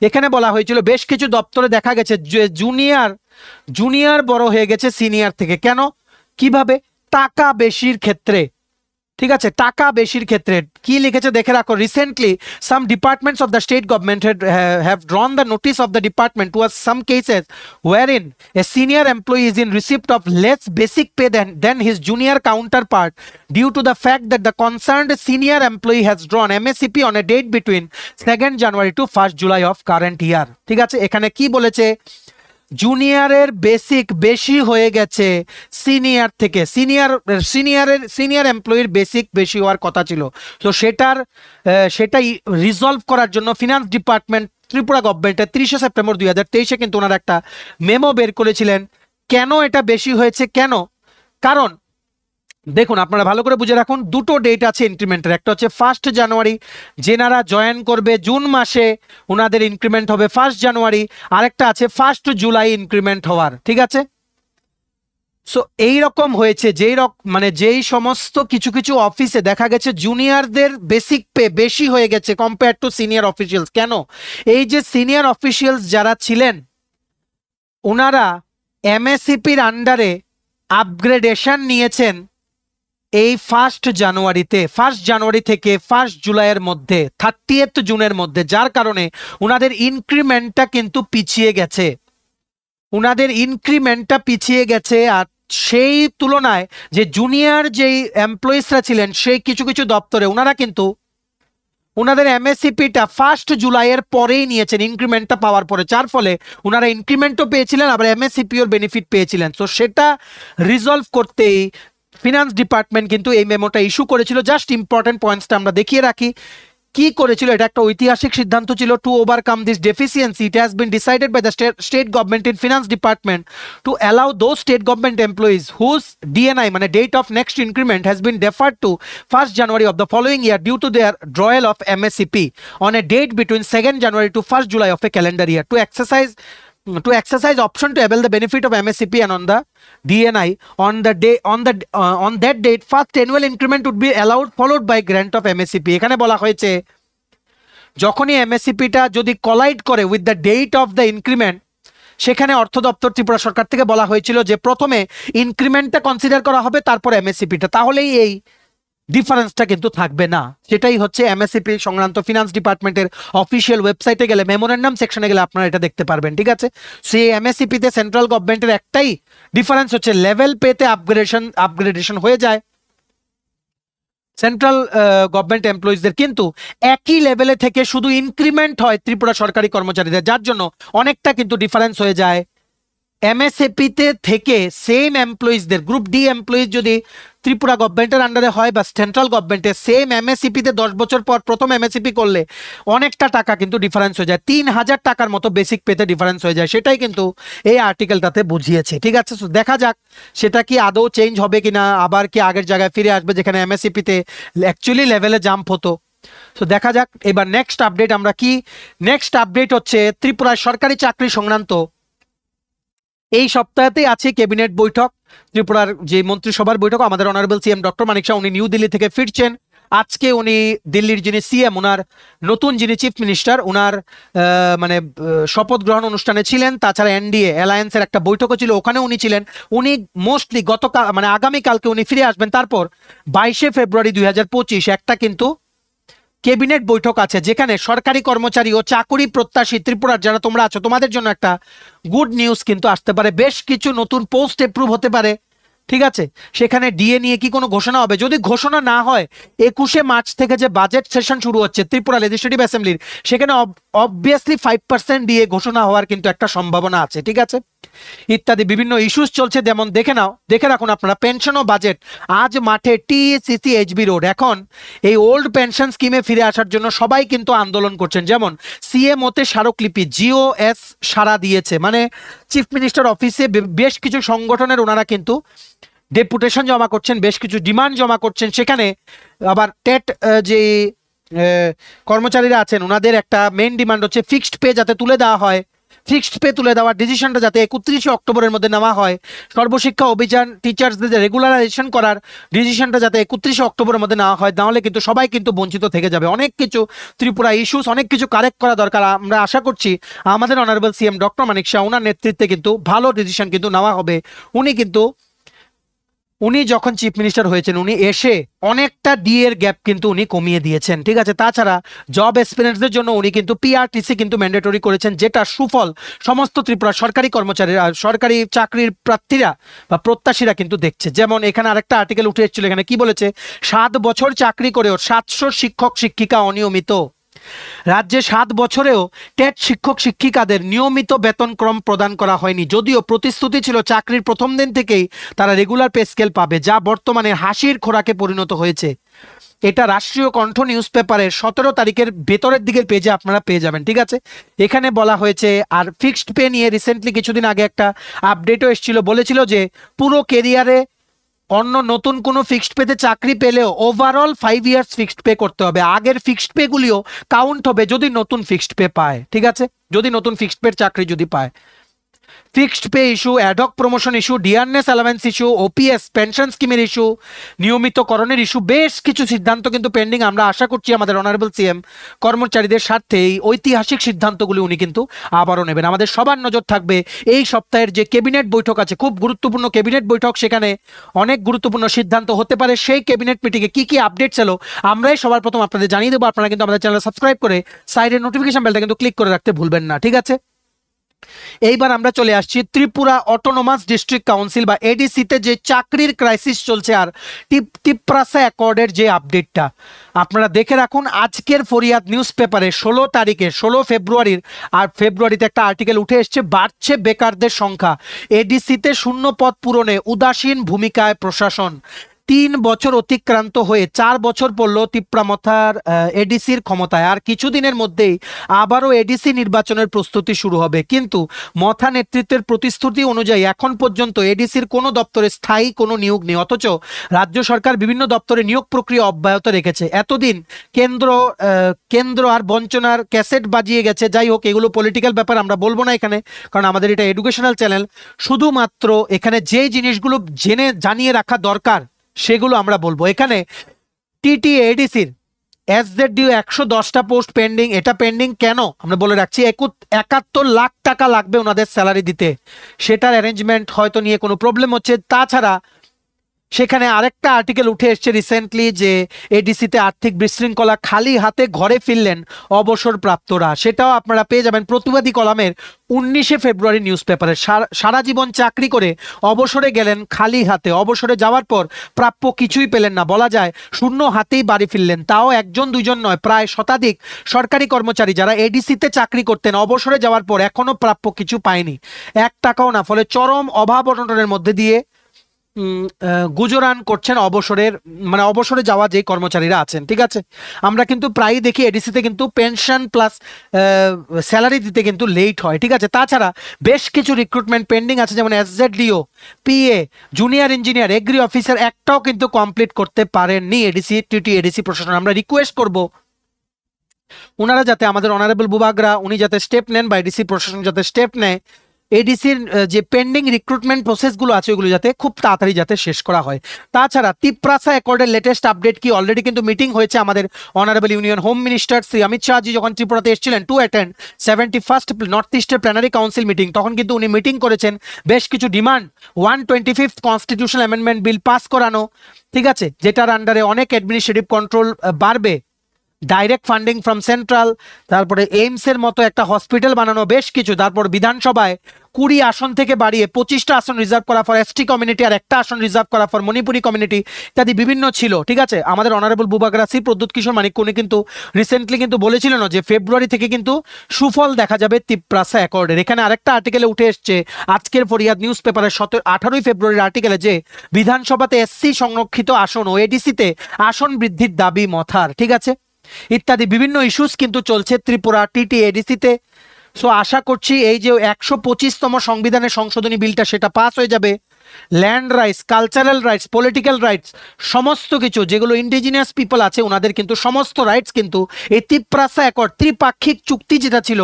এখানে বলা হয়েছিল বেশ কিছু দপ্তরে দেখা গেছে যে জুনিয়র বড় হয়ে গেছে সিনিয়র থেকে। কেন, কিভাবে? টাকা বেশির ক্ষেত্রে, ঠিক আছে? টাকা বেশির ক্ষেত্রে কি লিখেছে দেখে রাখো। Recently some departments of the state government have drawn the notice of the department towards some cases wherein a senior employee is in receipt of less basic pay than his junior counterpart due to the fact that the concerned senior employee has drawn MSCP on a date between 2nd January to 1st July of current year। ঠিক আছে, এখানে কি বলেছে? জুনিয়রের basic বেশি হয়ে গেছে senior থেকে, সিনিয়র এমপ্লয়ির বেসিক বেশি হওয়ার কথা ছিল। তো সেটাই রিজলভ করার জন্য ফিনান্স ডিপার্টমেন্ট ত্রিপুরা গভর্নমেন্টের 30শে সেপ্টেম্বর 2023-এ কিন্তু ওনারা একটা মেমো বের করেছিলেন। কেন এটা বেশি হয়েছে, কেন? কারণ দেখুন, আপনারা ভালো করে বুঝে রাখুন, দুটো ডেট আছে ইনক্রিমেন্টের। একটা হচ্ছে 1 জানুয়ারি, যেনারা জয়েন করবে জুন মাসে ওনাদের ইনক্রিমেন্ট হবে 1 জানুয়ারি। আরেকটা আছে 1 জুলাই ইনক্রিমেন্ট হওয়ার, ঠিক আছে? সো এইরকম হয়েছে, যেই সমস্ত কিছু কিছু অফিসে দেখা গেছে জুনিয়রদের বেসিক পে বেশি হয়ে গেছে কম্পেয়ার টু সিনিয়র অফিসিয়ালস। কেন? এই যে সিনিয়র অফিসিয়ালস যারা ছিলেন ওনারা এমএসসিপির আন্ডারে আপগ্রেডেশন নিয়েছেন এই 1 জানুয়ারি থেকে 1 জুলাইয়ের মধ্যে, 30th জুনের মধ্যে, যার কারণে ওনাদের ইনক্রিমেন্টটা কিন্তু পিছিয়ে গেছে। আর সেই তুলনায় যে জুনিয়র যেই এমপ্লয়িজরা ছিলেন সেই কিছু কিছু দপ্তরে ওনারা কিন্তু ওনাদের এমএসসিপিটা 1 জুলাইয়ের পরেই নিয়েছেন, ইনক্রিমেন্টটা পাওয়ার পরে, যার ফলে ওনারা ইনক্রিমেন্টও পেয়েছিলেন আবার এমএসসিপিওর বেনিফিট পেয়েছিলেন। তো সেটা রিজলভ করতেই ফিনান্স ডিপার্টমেন্ট কিন্তু এই মেমোটা ইস্যু করেছিল। জাস্ট ইম্পর্টেন্ট পয়েন্টসটা আমরা দেখিয়ে রাখি কি করেছিল। এটা একটা ঐতিহাসিক সিদ্ধান্ত ছিল। To overcome this deficiency it has been decided by the state government in finance department to allow those state government employees whose DNI মানে date of next increment has been deferred to 1st January of the following year due to their drawal of MSCP on a date between 2nd January to 1st July of a calendar year to exercise option to avail the benefit of MSCP and on the DNI on that date first annual increment would be allowed followed by grant of MSCP। এখানে বলা হয়েছে যখনই এমএসসিপিটা যদি collide করে with the date of the increment, সেখানে অর্থ দপ্তর ত্রিপুরা সরকার থেকে বলা হয়েছিল যে প্রথমে ইনক্রিমেন্টটা কনসিডার করা হবে, তারপর এমএসসিপিটা, তাহলেই এই ডিফারেন্সটা কিন্তু থাকবে না। সেটাই হচ্ছে এমএসসিপি সংক্রান্ত ফিনান্স ডিপার্টমেন্টের অফিসিয়াল ওয়েবসাইটে গেলে মেমোরেন্ডাম সেকশনে গেলে আপনারা এটা দেখতে পারবেন, ঠিক আছে? সেই এমএসসিপিতে সেন্ট্রাল গভর্নমেন্টের একটাই ডিফারেন্স হচ্ছে লেভেল পেতে আপগ্রেডেশন হয়ে যায় সেন্ট্রাল গভর্নমেন্ট এমপ্লয়িজদের, কিন্তু একই লেভেলে থেকে শুধু ইনক্রিমেন্ট হয় ত্রিপুরা সরকারি কর্মচারীদের, যার জন্য অনেকটা কিন্তু ডিফারেন্স হয়ে যায়। এমএসএপিতে থেকে সেম এমপ্লয়িজদের গ্রুপ ডি এমপ্লয়িজ যদি ত্রিপুরা গভর্নমেন্টের আন্ডারে হয় বা সেন্ট্রাল গভর্নমেন্টের, সেম এমএসসিপিতে 10 বছর পর প্রথম এমএসসিপি করলে অনেকটা টাকা কিন্তু ডিফারেন্স হয়ে যায়, 3000 টাকার মতো বেসিক পেতে ডিফারেন্স হয়ে যায়। সেটাই কিন্তু এই আর্টিকেলটাতে বুঝিয়েছে, ঠিক আছে? দেখা যাক সেটা কি আদৌ চেঞ্জ হবে কিনা, আবার কি আগের জায়গায় ফিরে আসবে যেখানে এমএসসিপিতে অ্যাকচুয়ালি লেভেলে জাম্প হতো। তো দেখা যাক এবার নেক্সট আপডেট আমরা কি। নেক্সট আপডেট হচ্ছে ত্রিপুরার সরকারি চাকরি সংক্রান্ত এই সপ্তাহেতেই আছে ক্যাবিনেট বৈঠক, ত্রিপুরার যে মন্ত্রিসভার বৈঠক। আমাদের অনারেবল সিএম ডক্টর মানিক শাহ উনি নিউ দিল্লি থেকে ফিরছেন আজকে। উনি দিল্লির যিনি সিএম, ওনার নতুন যিনি চিফ মিনিস্টার, ওনার শপথ গ্রহণ অনুষ্ঠানে ছিলেন। তাছাড়া এনডিএ অ্যালায়েন্সের একটা বৈঠকও ছিল, ওখানে উনি ছিলেন। উনি মোস্টলি আগামীকালকে উনি ফিরে আসবেন। তারপর 22শে ফেব্রুয়ারি 2025 একটা কিন্তু ক্যাবিনেট বৈঠক আছে, যেখানে সরকারি কর্মচারী ও চাকুরি প্রত্যাশী ত্রিপুরার যারা তোমরা আছো, তোমাদের জন্য একটা গুড নিউজ কিন্তু আসতে পারে। বেশ কিছু নতুন পোস্ট এপ্রুভ হতে পারে, ঠিক আছে। সেখানে ডিএ নিয়ে কি কোনো ঘোষণা হবে? যদি ঘোষণা না হয়, 21শে মার্চ থেকে যে বাজেট সেশন শুরু হচ্ছে ত্রিপুরা লেজিসলেটিভ অ্যাসেম্বলির, সেখানে অবভিয়াসলি 5% ডিএ ঘোষণা হওয়ার কিন্তু একটা সম্ভাবনা আছে, ঠিক আছে। ইত্যাদি বিভিন্ন ইস্যুস চলছে, যেমন দেখে রাখুন আপনারা পেনশন ও বাজেট। আজ মাঠে টিএসিসি এইচবি রোড। এখন এই ওল্ড পেনশন স্কিমে ফিরে আসার জন্য সবাই কিন্তু আন্দোলন করছেন, যেমন সিএমওতে স্মারকলিপি জিওএস সাড়া দিয়েছে, মানে চিফ মিনিস্টার অফিসে বেশ কিছু সংগঠনের ওনারা কিন্তু ডেপুটেশন জমা করছেন, বেশ কিছু ডিমান্ড জমা করছেন। সেখানে আবার টেট যে কর্মচারীরা আছেন ওনাদের একটা মেইন ডিমান্ড হচ্ছে ফিক্সড পে যাতে তুলে দেওয়া হয়, ফিক্সড পে তুলে দেওয়ার ডিসিশনটা যাতে 31শে অক্টোবরের মধ্যে নেওয়া হয়। সর্বশিক্ষা অভিযান টিচার্সদের রেগুলারাইজেশন করার ডিসিশনটা যাতে 31শে অক্টোবরের মধ্যে নেওয়া হয়, নাহলে কিন্তু সবাই কিন্তু বঞ্চিত থেকে যাবে। অনেক কিছু ত্রিপুরা ইস্যুস, অনেক কিছু কারেক্ট করা দরকার। আমরা আশা করছি আমাদের অনারেবল সিএম ডক্টর মানিক শাহ ওনার নেতৃত্বে কিন্তু ভালো ডিসিশন কিন্তু নেওয়া হবে। উনি যখন চিফ মিনিস্টার হয়েছেন উনি এসে অনেকটা ডিএর গ্যাপ কিন্তু উনি কমিয়ে দিয়েছেন, ঠিক আছে। তাছাড়া জব এক্সপিরিয়েন্সদের জন্য উনি কিন্তু পিআরটিসি কিন্তু ম্যান্ডেটরি করেছেন, যেটা সুফল সমস্ত ত্রিপুরা সরকারি কর্মচারীরা, সরকারি চাকরির প্রার্থীরা বা প্রত্যাশীরা কিন্তু দেখছে। যেমন এখানে আরেকটা আর্টিকেল উঠে এসেছিল, এখানে কি বলেছে, 7 বছর চাকরি করেও 700 শিক্ষক শিক্ষিকা অনিয়মিত। রাজ্যে 7 বছরেও টেট শিক্ষক শিক্ষিকাদের নিয়মিত বেতনক্রম প্রদান করা হয়নি, যদিও প্রতিশ্রুতি ছিল চাকরির প্রথম দিন থেকেই তারা রেগুলার পে স্কেল পাবে, যা বর্তমানে হাসির খোরাকে পরিণত হয়েছে। এটা রাষ্ট্রীয় কণ্ঠ নিউজ পেপারের 17 তারিখের ভেতরের দিকের পেজে আপনারা পেয়ে যাবেন, ঠিক আছে। এখানে বলা হয়েছে, আর ফিক্সড পে নিয়ে রিসেন্টলি কিছুদিন আগে একটা আপডেটও এসেছিল, বলেছিল যে পুরো কেরিয়ারে অন্য নতুন কোনো ফিক্সড পেতে চাকরি পেলেও ওভারঅল 5 ইয়ার্স ফিক্সড পে করতে হবে। আগের ফিক্সড পে গুলিও কাউন্ট হবে যদি নতুন ফিক্সড পে পায়, ঠিক আছে, যদি নতুন ফিক্সড পে চাকরি যদি পায়। Fixed pay issue, ad hoc promotion issue, dearness allowance issue, OPS pension স্কিমের ইস্যু, নিয়মিতকরণের ইস্যু, বেশ কিছু সিদ্ধান্ত কিন্তু পেন্ডিং। আমরা আশা করছি আমাদের অনারেবল সিএম কর্মচারীদের স্বার্থে এই ঐতিহাসিক সিদ্ধান্তগুলি উনি কিন্তু আবারও নেবেন। আমাদের সবার নজর থাকবে এই সপ্তাহের যে ক্যাবিনেট বৈঠক আছে, খুব গুরুত্বপূর্ণ ক্যাবিনেট বৈঠক, সেখানে অনেক গুরুত্বপূর্ণ সিদ্ধান্ত হতে পারে। সেই ক্যাবিনেট মিটিংয়ে কি কি আপডেট ছিল আমরাই সবার প্রথম আপনাদের জানিয়ে দেবো। আপনারা কিন্তু আমাদের চ্যানেল সাবস্ক্রাইব করে সাইডের নোটিফিকেশন বেলটা কিন্তু ক্লিক করে রাখতে ভুলবেন না, ঠিক আছে। এইবার আমরা চলে আসছি ত্রিপুরা অটোনোমাস ডিস্ট্রিক্ট কাউন্সিল বা এডিসিতে যে চাকরির ক্রাইসিস চলছে আর টিপ্রাসা অ্যাকর্ডের যে আপডেটটা আপনারা দেখে রাখুন। আজকের ফরিয়াদ নিউজ পেপারে 16 ফেব্রুয়ারির আর ফেব্রুয়ারিতে একটা আর্টিকেল উঠে এসছে, বাড়ছে বেকারদের সংখ্যা, এডিসিতে শূন্য পদ পূরণে উদাসীন ভূমিকায় প্রশাসন। 3 বছর অতিক্রান্ত হয়ে 4 বছর পড়ল তিপ্রামথার এডিসির ক্ষমতায়, আর কিছুদিনের মধ্যেই আবারও এডিসি নির্বাচনের প্রস্তুতি শুরু হবে। কিন্তু মথা নেতৃত্বের প্রতিশ্রুতি অনুযায়ী এখন পর্যন্ত এডিসির কোনো দপ্তরে স্থায়ী কোনো নিয়োগ নেই, অথচ রাজ্য সরকার বিভিন্ন দপ্তরে নিয়োগ প্রক্রিয়া অব্যাহত রেখেছে। এতদিন কেন্দ্র আর বঞ্চনার ক্যাসেট বাজিয়ে গেছে। যাই হোক, এগুলো পলিটিক্যাল ব্যাপার, আমরা বলবো না এখানে, কারণ আমাদের এটা এডুকেশনাল চ্যানেল। শুধুমাত্র এখানে যে জিনিসগুলো জানিয়ে রাখা দরকার সেগুলো আমরা বলবো। এখানে টিটিএ এডিসির এসজেডডিও 110টা পোস্ট পেন্ডিং। এটা পেন্ডিং কেন আমরা বলে রাখছি, 71 লাখ টাকা লাগবে ওনাদের স্যালারি দিতে, সেটার অ্যারেঞ্জমেন্ট হয়তো নিয়ে কোনো প্রবলেম হচ্ছে। তাছাড়া সেখানে আরেকটা আর্টিকেল উঠে এসছে রিসেন্টলি যে এডিসিতে আর্থিক বিশৃঙ্খলা, খালি হাতে ঘরে ফিরলেন অবসরপ্রাপ্তরা, সেটাও আপনারা পেয়ে যাবেন প্রতিবাদী কলামের 19শে ফেব্রুয়ারি নিউজ পেপারে। সারা জীবন চাকরি করে অবসরে গেলেন খালি হাতে, অবসরে যাওয়ার পর প্রাপ্য কিছুই পেলেন না, বলা যায় শূন্য হাতেই বাড়ি ফিরলেন। তাও 1 2 নয়, প্রায় শতাধিক সরকারি কর্মচারী যারা এডিসিতে চাকরি করতেন অবসরে যাওয়ার পর এখনো প্রাপ্য কিছু পায়নি, 1 টাকাও না। ফলে চরম অভাব অনটনের মধ্যে দিয়ে গুজরান করছেন অবসরে যাওয়া যে কর্মচারীরা আছেন, ঠিক আছে। আমরা কিন্তু প্রায়ই দেখি এডিসিতে কিন্তু পেনশন প্লাস স্যালারি দিতে কিন্তু লেট হয়, ঠিক আছে। তাছাড়া বেশ কিছু রিক্রুটমেন্ট পেন্ডিং আছে, যেমন SZDO, PA, junior engineer, agri officer, একটাও কিন্তু কমপ্লিট করতে পারেননি এডিসি প্রশাসন। আমরা রিকোয়েস্ট করব ওনারা যাতে, আমাদের অনারেবল বুবাগরা উনি যাতে স্টেপ নেন বা এডিসি প্রশাসন যাতে স্টেপ নেয়, এডিসির যে পেন্ডিং রিক্রুটমেন্ট প্রসেসগুলো আছে ওগুলো যাতে খুব তাড়াতাড়ি যাতে শেষ করা হয়। তাছাড়া তিপ্রাসা অ্যাকর্ডের লেটেস্ট আপডেট কি, অলরেডি কিন্তু মিটিং হয়েছে আমাদের honourable union home minister Shri Amit Shahji যখন ত্রিপুরাতে এসেছিলেন টু অ্যাটেন্ড 71st নর্থ ইস্টের প্ল্যানারি কাউন্সিল মিটিং, তখন কিন্তু উনি মিটিং করেছেন। বেশ কিছু demand, 125th constitution amendment bill pass করানো, ঠিক আছে, যেটার আন্ডারে অনেক অ্যাডমিনিস্ট্রেটিভ কন্ট্রোল বাড়বে, ডাইরেক্ট ফান্ডিং ফ্রম সেন্ট্রাল, তারপরে এইমসের মতো একটা হসপিটাল বানানো, বেশ কিছু। তারপর বিধানসভায় 20 আসন থেকে বাড়িয়ে 25টা আসন রিজার্ভ করা ফর এসটি কমিউনিটি আর একটা আসন রিজার্ভ করা ফর মণিপুরি কমিউনিটি ইত্যাদি বিভিন্ন ছিল। ঠিক আছে, আমাদের অনারেবল বুবাক রাসি, প্রদ্যুৎ কিশোর মানিক উনি কিন্তু রিসেন্টলি কিন্তু বলেছিলেন যে ফেব্রুয়ারি থেকে কিন্তু সুফল দেখা যাবে তিপ্রাসা অ্যাকর্ডের। এখানে আরেকটা আর্টিকেলে উঠে এসছে আজকের ফরিয়াদ নিউজ পেপারের 18ই ফেব্রুয়ারির আর্টিকেলে যে বিধানসভাতে এসসি সংরক্ষিত আসন ও এডিসিতে আসন বৃদ্ধির দাবি মথার, ঠিক আছে, ইত্যাদি বিভিন্ন ইস্যুস কিন্তু চলছে ত্রিপুরা টিটি এডিসিতে। সো আশা করছি এই যে 125তম সংবিধানের সংশোধনী বিলটা সেটা পাস হয়ে যাবে। Land rights, cultural rights, political rights, সমস্ত কিছু যেগুলো ইন্ডিজিনিয়াস পিপল আছে ওনাদের কিন্তু সমস্ত রাইটস কিন্তু এই তিপ্রাসা অ্যাকর্ড ত্রিপাক্ষিক চুক্তি যেটা ছিল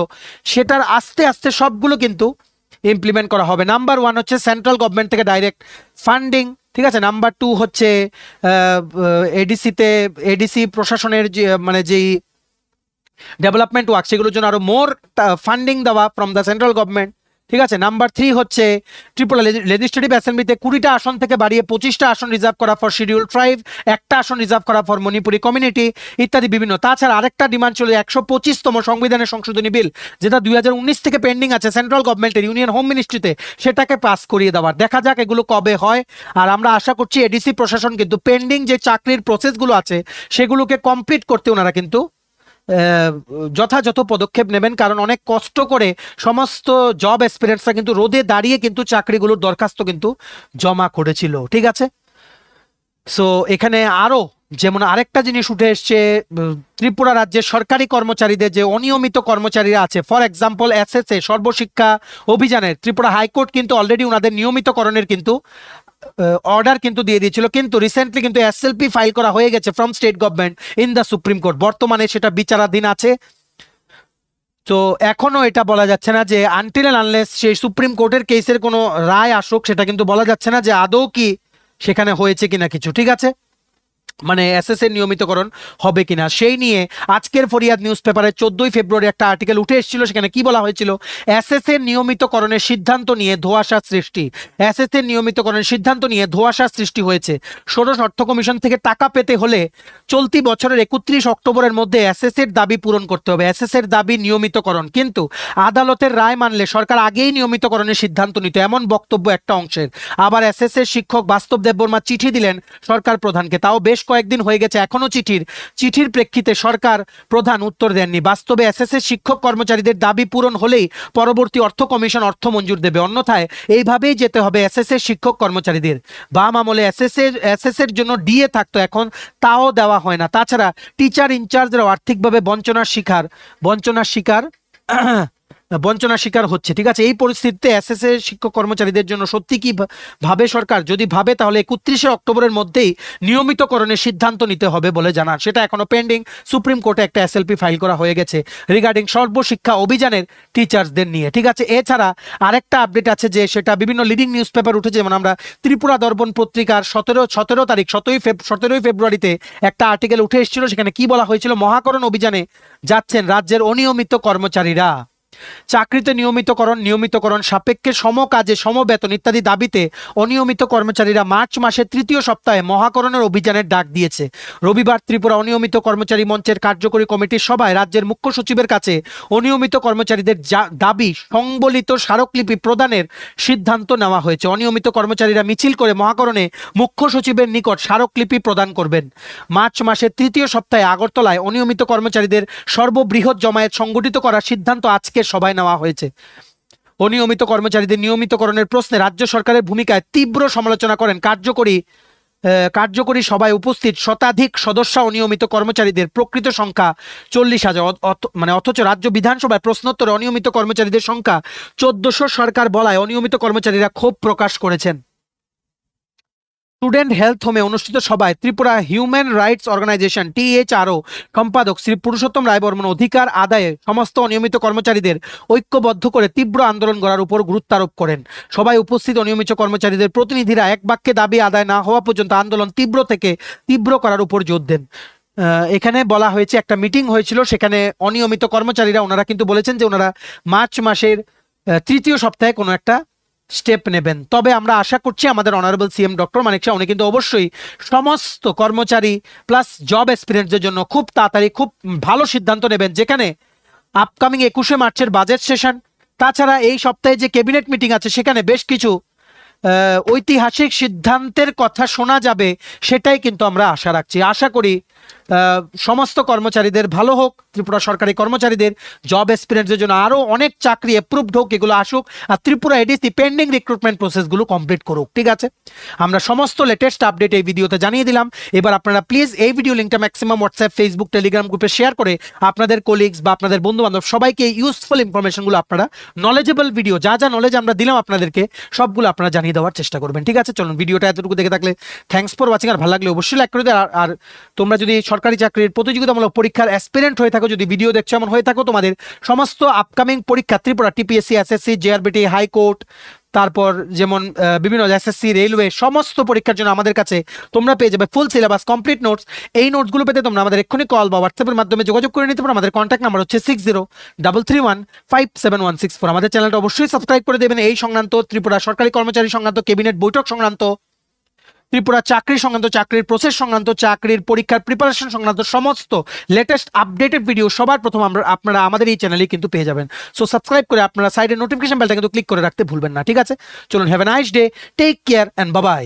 সেটার আস্তে আস্তে সবগুলো কিন্তু ইমপ্লিমেন্ট করা হবে। নাম্বার 1 হচ্ছে সেন্ট্রাল গভর্নমেন্ট থেকে ডাইরেক্ট ফান্ডিং, ঠিক আছে। নাম্বার 2 হচ্ছে এডিসি প্রশাসনের যে মানে যেই ডেভেলপমেন্ট ওয়ার্ক সেগুলোর জন্য আরো মোর ফান্ডিং দেওয়া ফ্রম দ্য সেন্ট্রাল গভর্নমেন্ট, ঠিক আছে। নাম্বার 3 হচ্ছে ত্রিপুরা লেজিসলেটিভ অ্যাসেম্বলিতে 20টা আসন থেকে বাড়িয়ে 25টা আসন রিজার্ভ করা ফর শিডিউল ট্রাইব, একটা আসন রিজার্ভ করা ফর মণিপুরি কমিউনিটি ইত্যাদি বিভিন্ন। তাছাড়া আরেকটা ডিমান্ড ছিল 125তম সংবিধানের সংশোধনী বিল যেটা 2019 থেকে পেন্ডিং আছে সেন্ট্রাল গভর্নমেন্টের ইউনিয়ন হোম মিনিস্ট্রিতে, সেটাকে পাস করিয়ে দেওয়ার। দেখা যাক এগুলো কবে হয়। আর আমরা আশা করছি এডিসি প্রশাসন কিন্তু পেন্ডিং যে চাকরির প্রসেসগুলো আছে সেগুলোকে কমপ্লিট করতে ওনারা কিন্তু যথাযথ পদক্ষেপ নেবেন, কারণ অনেক কষ্ট করে সমস্ত জব এক্সপিরিয়েন্সরা কিন্তু রোদে দাঁড়িয়ে কিন্তু চাকরিগুলোর দরখাস্ত কিন্তু জমা করেছিল, ঠিক আছে। সো এখানে আরো যেমন আরেকটা জিনিস উঠে এসছে, ত্রিপুরা রাজ্যের সরকারি কর্মচারীদের যে অনিয়মিত কর্মচারীরা আছে, ফর এক্সাম্পল এসএসএ সর্বশিক্ষা অভিযানের ত্রিপুরা হাইকোর্ট কিন্তু অলরেডি ওনাদের নিয়মিতকরণের কিন্তু অর্ডার কিন্তু দিয়ে দিয়েছিল, কিন্তু রিসেন্টলি কিন্তু এসএলপি ফাইল করা হয়ে গেছে from state government in the supreme court. বর্তমানে সেটা বিচারাধীন আছে। তো এখনো এটা বলা যাচ্ছে না যে আনটিল এন্ড আনলেস সেই সুপ্রিম কোর্টের কেসের কোনো রায় আসুক সেটা কিন্তু বলা যাচ্ছে না যে আদৌ কি সেখানে হয়েছে কিনা কিছু, ঠিক আছে, মানে এসএস এর নিয়মিতকরণ হবে কিনা সেই নিয়ে আজকের ফরিয়াদ নিউজ পেপারে 14ই ফেব্রুয়ারি একটা আর্টিকেল উঠে এসেছিল। সেখানে কি বলা হয়েছিল, এসএস এর নিয়মিতকরণের সিদ্ধান্ত নিয়ে ধোঁয়াশা সৃষ্টি। এসএস এর নিয়মিতকরণের সিদ্ধান্ত নিয়ে ধোঁয়াশা সৃষ্টি হয়েছে। ষোড়শ অর্থ কমিশন থেকে টাকা পেতে হলে চলতি বছরের 31 অক্টোবরের মধ্যে এসএস এর দাবি পূরণ করতে হবে। এসএস এর দাবি নিয়মিতকরণ, কিন্তু আদালতের রায় মানলে সরকার আগেই নিয়মিতকরণের সিদ্ধান্ত নিত, এমন বক্তব্য একটা অংশের। আবার এসএস এর শিক্ষক বাস্তব দেববর্মা চিঠি দিলেন সরকার প্রধানকে, তাও বেশ কয়েকদিন হয়ে গেছে, এখনো চিঠির প্রেক্ষিতে সরকার প্রধান উত্তর দেননি। বাস্তবে এসএস এর শিক্ষক কর্মচারীদের দাবি পূরণ হলেই পরবর্তী অর্থ কমিশন অর্থ মঞ্জুর দেবে, অন্যথায় এইভাবেই যেতে হবে এসএস এর শিক্ষক কর্মচারীদের। বাম আমলে এসএস এর জন্য ডিএ থাকতো, এখন তাও দেওয়া হয় না। তাছাড়া টিচার ইনচার্জরাও আর্থিকভাবে বঞ্চনার শিকার হচ্ছে, ঠিক আছে। এই পরিস্থিতিতে এসএস এর শিক্ষক কর্মচারীদের জন্য সত্যি কি ভাবে সরকার? যদি ভাবে তাহলে 31 অক্টোবরের মধ্যেই নিয়মিতকরণের সিদ্ধান্ত নিতে হবে বলে জানান। সেটা এখনো পেন্ডিং, সুপ্রিম কোর্টে একটা এসএলপি ফাইল করা হয়ে গেছে রিগার্ডিং সর্বশিক্ষা অভিযানের টিচার্সদের নিয়ে, ঠিক আছে। এছাড়া আরেকটা আপডেট আছে যে সেটা বিভিন্ন লিডিং নিউজ পেপার উঠেছে, যেমন আমরা ত্রিপুরা দর্পণ পত্রিকার 17ই ফেব্রুয়ারিতে একটা আর্টিকেল উঠে এসেছিল। সেখানে কি বলা হয়েছিল, মহাকরণ অভিযানে যাচ্ছেন রাজ্যের অনিয়মিত কর্মচারীরা। চাকরিতে নিয়মিতকরণ সাপেক্ষে সম কাজে সমবেতন ইত্যাদি দাবিতে অনিয়মিত কর্মচারীরা মার্চ মাসের 3য় সপ্তাহে মহাকরণের অভিযানের ডাক দিয়েছে। রবিবার ত্রিপুরা অনিয়মিত কর্মচারী মঞ্চের কার্যকরী কমিটির সভায় রাজ্যের মুখ্য সচিবের কাছে অনিয়মিত কর্মচারীদের দাবি সংবলিত স্মারকলিপি প্রদানের সিদ্ধান্ত নেওয়া হয়েছে। অনিয়মিত কর্মচারীরা মিছিল করে মহাকরণে মুখ্য সচিবের নিকট স্মারকলিপি প্রদান করবেন। মার্চ মাসের 3য় সপ্তাহে আগরতলায় অনিয়মিত কর্মচারীদের সর্ববৃহৎ জমায়েত সংগঠিত করার সিদ্ধান্ত আজকে সভায় নেওয়া হয়েছে। অনিয়মিত কর্মচারীদের নিয়মিতকরণের প্রশ্নে রাজ্য সরকারের ভূমিকায় তীব্র সমালোচনা করেন কার্যকরী সভায় উপস্থিত শতাধিক সদস্য। অনিয়মিত কর্মচারীদের প্রকৃত সংখ্যা 40,000, মানে অথচ রাজ্য বিধানসভায় প্রশ্নোত্তরে অনিয়মিত কর্মচারীদের সংখ্যা 1400 সরকার বলায় অনিয়মিত কর্মচারীরা ক্ষোভ প্রকাশ করেছেন। স্টুডেন্ট হেলথ হোমে অনুষ্ঠিত সভায় Tripura human rights organization THRO সম্পাদক শ্রী পুরুষোত্তম রায় বর্মন অধিকার আদায়ে সমস্ত অনিয়মিত কর্মচারীদের ঐক্যবদ্ধ করে তীব্র আন্দোলন করার উপর গুরুত্ব আরোপ করেন। সভায় উপস্থিত অনিয়মিত কর্মচারীদের প্রতিনিধিরা এক বাক্যে দাবি আদায় না হওয়া পর্যন্ত আন্দোলন তীব্র করার উপর জোর দেন। এখানে বলা হয়েছে একটা মিটিং হয়েছিল, সেখানে অনিয়মিত কর্মচারীরা ওনারা কিন্তু বলেছেন যে ওনারা মার্চ মাসের 3য় সপ্তাহে কোনো একটা স্টেপ নেবেন। তবে আমরা আশা করছি আমাদের অনারেবল সিএম ডক্টর মানিক শাহ উনি কিন্তু অবশ্যই সমস্ত কর্মচারী প্লাস জব এক্সপিরিয়েন্সদের জন্য খুব তাড়াতাড়ি খুব ভালো সিদ্ধান্ত নেবেন, যেখানে আপকামিং 21শে মার্চের বাজেট সেশন, তাছাড়া এই সপ্তাহে যে ক্যাবিনেট মিটিং আছে সেখানে বেশ কিছু ঐতিহাসিক সিদ্ধান্তের কথা শোনা যাবে, সেটাই কিন্তু আমরা আশা রাখছি। আশা করি সমস্ত কর্মচারীদের ভালো হোক, ত্রিপুরা সরকারি কর্মচারীদের জব এক্সপিরিয়েন্সের জন্য আরও অনেক চাকরি অ্যাপ্রুভড হোক, এগুলো আসুক, আর ত্রিপুরা এডিসি পেন্ডিং রিক্রুটমেন্ট প্রসেসগুলো কমপ্লিট করুক। ঠিক আছে, আমরা সমস্ত লেটেস্ট আপডেট এই ভিডিওতে জানিয়ে দিলাম। এবার আপনারা প্লিজ এই ভিডিও লিঙ্কটা ম্যাক্সিমাম হোয়াটসঅ্যাপ, ফেসবুক, টেলিগ্রাম গ্রুপে শেয়ার করে আপনাদের কোলিগস বা আপনাদের বন্ধু বান্ধব সবাইকে ইউজফুল ইনফরমেশনগুলো, আপনারা নলেজেবল ভিডিও যা যা নলেজ আমরা দিলাম আপনাদেরকে সবগুলো আপনারা জানিয়ে দেওয়ার চেষ্টা করবেন। ঠিক আছে, চলুন ভিডিওটা এতটুকু দেখে থাকলে থ্যাঙ্কস ফর ওয়াচিং। আর ভালো লাগলে অবশ্যই লাইক করে দেয়। আর তোমরা যদি সরকারি চাকরির প্রতিযোগিতামূলক পরীক্ষার অ্যাসপিরেন্ট হয়ে থাকো, যদি ভিডিও দেখছো এমন হয়ে থাকো, তোমাদের সমস্ত আপকামিং পরীক্ষা Tripura TPSC, SSC, JRBT, high court, তারপর যেমন বিভিন্ন এসএসসি, রেলওয়ে, সমস্ত পরীক্ষার জন্য আমাদের কাছে তোমরা পেয়ে যাবে ফুল সিলেবাস, কমপ্লিট নোটস। এই নোটসগুলো পেতে তোমরা আমাদের এক্ষুনি কল বা হোয়াটসঅ্যাপের মাধ্যমে যোগাযোগ করে নিতে পারো। আমাদের কন্ট্যাক্ট নাম্বার হচ্ছে 6033157164। আমাদের চ্যানেলটা অবশ্যই সাবস্ক্রাইব করে দেবেন। এই সংক্রান্ত, ত্রিপুরা সরকারি কর্মচারী সংক্রান্ত, ক্যাবিনেট বৈঠক সংক্রান্ত, ত্রিপুরা চাকরি সংক্রান্ত, চাকরির প্রসেস সংক্রান্ত, চাকরির পরীক্ষার প্রিপারেশন সংক্রান্ত সমস্ত লেটেস্ট আপডেটেড ভিডিও সবার প্রথম আপনারা আমাদের এই চ্যানেলে কিন্তু পেয়ে যাবেন। সো সাবস্ক্রাইব করে আপনারা সাইডে নোটিফিকেশন বেলটা কিন্তু ক্লিক করে রাখতে ভুলবেন না। ঠিক আছে, চলুন, have a nice day, take care and bye by.